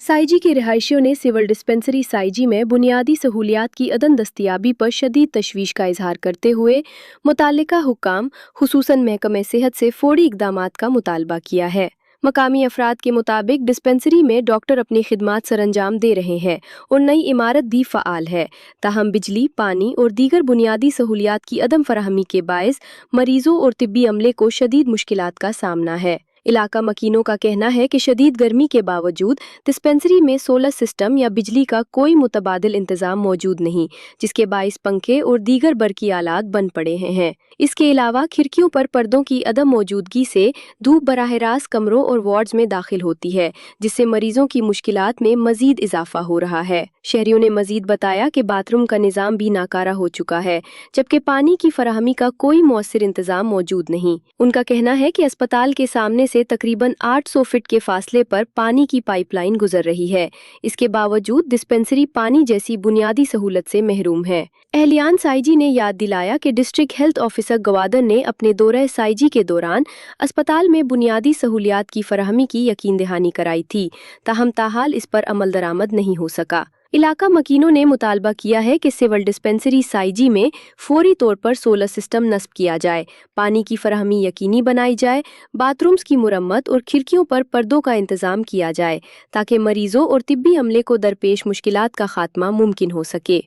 साइजी के रिहायशियों ने civil dispensary साइजी में बुनियादी सहूलियात की अदम दस्तियाबी पर शदीद तशवीश का इजहार करते हुए मुताल्लिका हुक्काम खुसूसन महकमे सेहत से फौरी इकदामात का मुतालबा किया है। मकामी अफराद के मुताबिक डिस्पेंसरी में डॉक्टर अपनी खिदमात सरंजाम दे रहे हैं और नई इमारत भी फ़ाल है, ताहम बिजली, पानी और दीगर बुनियादी सहूलियात की अदम फराहमी के बायस मरीजों और तिब्बी अमले को शदीद मुश्किलात का सामना है। इलाका मकीनों का कहना है कि शदीद गर्मी के बावजूद डिस्पेंसरी में सोलर सिस्टम या बिजली का कोई मुतबादिल इंतज़ाम मौजूद नहीं, जिसके बाइस पंखे और दीगर बरकी आलात बंद पड़े हैं। इसके अलावा खिड़कियों पर पर्दों की अदम मौजूदगी से धूप बराह रास्त कमरों और वार्ड्स में दाखिल होती है, जिससे मरीजों की मुश्किलात में मजीद इजाफा हो रहा है। शहरियों ने मजीद बताया कि बाथरूम का निज़ाम भी नाकारा हो चुका है, जबकि पानी की फराहमी का कोई मौसर इंतज़ाम मौजूद नहीं। उनका कहना है कि अस्पताल के सामने से तकरीबन 800 फीट के फासले पर पानी की पाइपलाइन गुजर रही है। इसके बावजूद डिस्पेंसरी पानी जैसी बुनियादी सहूलत से महरूम है। एहलियान साइजी ने याद दिलाया कि डिस्ट्रिक्ट हेल्थ ऑफिसर गवादर ने अपने दौरे साइजी के दौरान अस्पताल में बुनियादी सहूलियात की फराहमी की यकीन दहानी कराई थी, ताहम ताहाल इस पर अमल दरामद नहीं हो सका। इलाका मकीनों ने मुतालबा किया है कि सिविल डिस्पेंसरी साइजी में फौरी तौर पर सोलर सिस्टम नस्ब किया जाए, पानी की फराहमी यकीनी बनाई जाए, बाथरूम्स की मुरम्मत और खिड़कियों पर पर्दों का इंतजाम किया जाए, ताकि मरीजों और तिब्बी अमले को दरपेश मुश्किलात का खात्मा मुमकिन हो सके।